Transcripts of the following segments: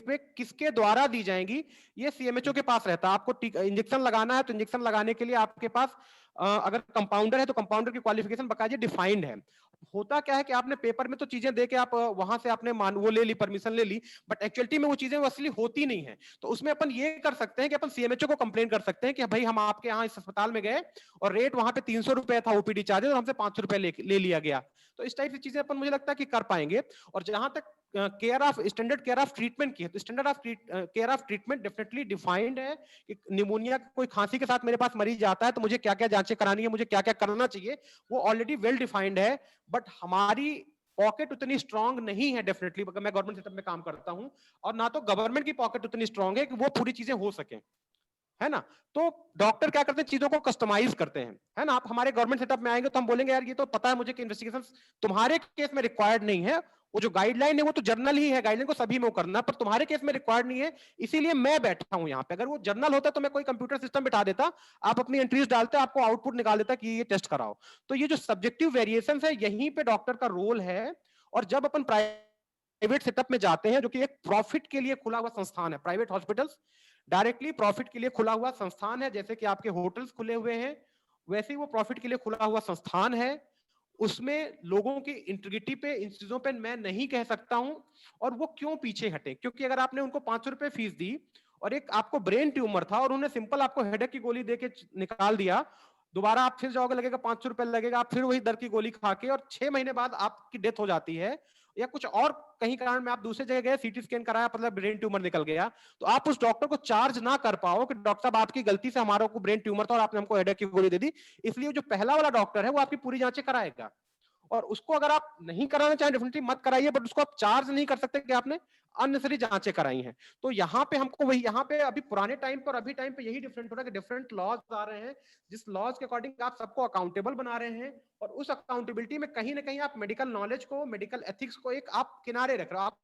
पे किसके द्वारा दी जाएंगी, ये सीएमएचओ के पास रहता है। आपको इंजेक्शन लगाना है तो इंजेक्शन लगाने के लिए आपके पास अगर कंपाउंडर है तो कंपाउंडर की क्वालिफिकेशन बकायदे डिफाइंड है। होता क्या है कि आपने पेपर में तो चीजें दे के आप वहां से आपने वो ले ली, परमिशन ले ली, बट एक्चुअलिटी में वो चीजें असली होती नहीं है। तो उसमें अपन ये कर सकते हैं कि अपन सीएमएचओ को कंप्लेन कर सकते हैं कि भाई हम आपके यहाँ इस अस्पताल में गए और रेट वहां पे 300 रुपए था ओपीडी चार्जेस और हमसे 500 रुपए ले लिया गया। तो इस टाइप की चीजें अपन मुझे लगता है कि कर पाएंगे। और जहां तक care of standard care of treatment की है, तो standard of care of treatment definitely defined है कि निमोनिया कोई खांसी के साथ मेरे पास मरीज आता है तो मुझे क्या क्या जांचें करानी है, मुझे क्या क्या करना चाहिए, वो ऑलरेडी वेल डिफाइंड है। बट हमारी पॉकेट उतनी स्ट्रांग नहीं है डेफिनेटली, मैं गवर्नमेंट सेटअप में काम करता हूं, और ना तो गवर्नमेंट की पॉकेट उतनी स्ट्रांग है कि वो पूरी चीजें हो सके, है ना। तो डॉक्टर क्या करते हैं, चीजों को कस्टमाइज करते हैं, है ना। आप हमारे गवर्नमेंट सेटअप में आएंगे तो हम बोलेंगे यार ये तो पता है मुझे कि इन्वेस्टिगेशन तुम्हारे केस में रिक्वायर्ड नहीं है, वो जो गाइडलाइन है वो तो जर्नल ही है, गाइडलाइन को सभी में करना, पर तुम्हारे केस में रिक्वायर्ड नहीं है, इसीलिए मैं बैठा हूं यहाँ पे। अगर वो जर्नल होता तो मैं कोई कंप्यूटर सिस्टम बिठा देता, आप अपनी एंट्रीज डालते, आपको आउटपुट निकाल देता कि ये टेस्ट कराओ। तो ये जो सब्जेक्टिव वेरिएशन है, यहीं पे डॉक्टर का रोल है। और जब अपन प्राइवेट सेटअप में जाते हैं, जो कि एक प्रॉफिट के लिए खुला हुआ संस्थान है, प्राइवेट हॉस्पिटल्स डायरेक्टली प्रॉफिट के लिए खुला हुआ संस्थान है, जैसे कि आपके होटल्स खुले हुए हैं, वैसे ही वो प्रॉफिट के लिए खुला हुआ संस्थान है। उसमें लोगों की इंटीग्रिटी पे, इन चीजों पे मैं नहीं कह सकता हूं। और वो क्यों पीछे हटे, क्योंकि अगर आपने उनको 500 रुपए फीस दी और एक आपको ब्रेन ट्यूमर था और उन्होंने सिंपल आपको हेडेक की गोली देके निकाल दिया, दोबारा आप फिर जाओगे, लगेगा 500 रुपए लगेगा, आप फिर वही दर्द की गोली खा के, और 6 महीने बाद आपकी डेथ हो जाती है, या कुछ और कहीं कारण में आप दूसरे जगह गए, सीटी स्कैन कराया, मतलब ब्रेन ट्यूमर निकल गया, तो आप उस डॉक्टर को चार्ज ना कर पाओ कि डॉक्टर साहब आपकी गलती से हमारा को ब्रेन ट्यूमर था और आपने हमको हेडेक की गोली दे दी। इसलिए जो पहला वाला डॉक्टर है वो आपकी पूरी जांचें कराएगा, और उसको अगर आप नहीं कराना चाहें डेफिनेटली मत कराइए, बट उसको आप चार्ज नहीं कर सकते कि आपने अननेसेसरी जांचें कराई हैं। तो यहाँ पे हमको वही, यहाँ पे अभी पुराने टाइम पर अभी टाइम पे यही डिफरेंट हो रहा है कि डिफरेंट लॉज आ रहे हैं, जिस लॉज के अकॉर्डिंग आप सबको अकाउंटेबल बना रहे हैं, और उस अकाउंटेबिलिटी में कहीं ना कहीं आप मेडिकल नॉलेज को, मेडिकल एथिक्स को एक आप किनारे रख रहे हो। आप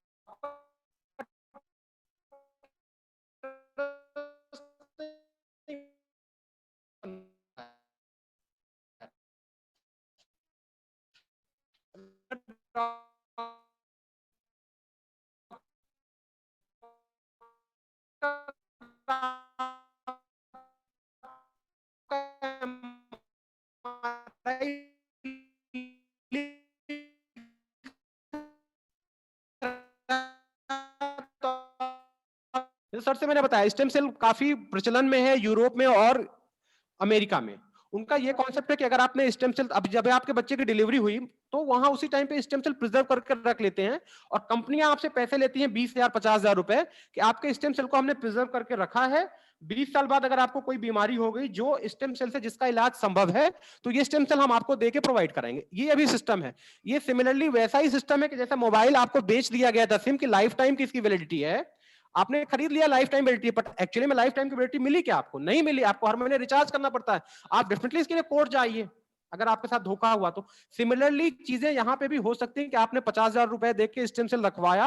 सर से मैंने बताया स्टेम सेल काफी प्रचलन में है यूरोप में और अमेरिका में। उनका ये कॉन्सेप्ट है कि अगर आपने स्टेम सेल, अब जब आपके बच्चे की डिलीवरी हुई तो वहां उसी टाइम पे स्टेम सेल प्रिजर्व करके रख लेते हैं, और कंपनियां आपसे पैसे लेती हैं 20,000 50,000 रुपए कि आपके स्टेम सेल को हमने प्रिजर्व करके रखा है, 20 साल बाद अगर आपको कोई बीमारी हो गई जो स्टेम सेल से जिसका इलाज संभव है, तो ये स्टेम सेल हम आपको देके प्रोवाइड कराएंगे। ये अभी सिस्टम है। ये सिमिलरली वैसा ही सिस्टम है कि जैसा मोबाइल आपको बेच दिया गया था सिम की लाइफ टाइम की इसकी वैलिडिटी है, आपने खरीद लिया life time validity, but actually में लाइफ टाइम की वैलिडिटी मिली क्या? आपको नहीं मिली, आपको हर महीने रिचार्ज करना पड़ता है। आप डेफिनेटली इसके लिए कोर्ट जाइए अगर आपके साथ धोखा हुआ तो। सिमिलरली चीजें यहां पे भी हो सकती हैं कि आपने 50,000 रुपए देख के स्टेम सेल रखवाया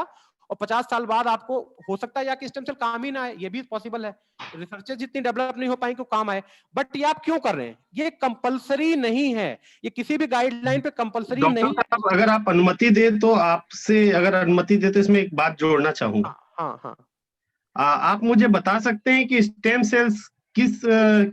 और 50 साल बाद आपको हो सकता है या कि स्टेम सेल काम ही ना आए, ये भी पॉसिबल है। रिसर्चेज जितनी डेवलप नहीं हो पाई कि काम आए, बट ये आप क्यों कर रहे हैं? ये कंपलसरी नहीं है, ये किसी भी गाइडलाइन पे कंपलसरी डॉक्टर नहीं साहब अगर आप अनुमति दे तो आपसे, अगर अनुमति दे तो इसमें एक बात जोड़ना चाहूंगा। हाँ हाँ हाँ। आप मुझे बता सकते हैं कि स्टेम सेल्स किस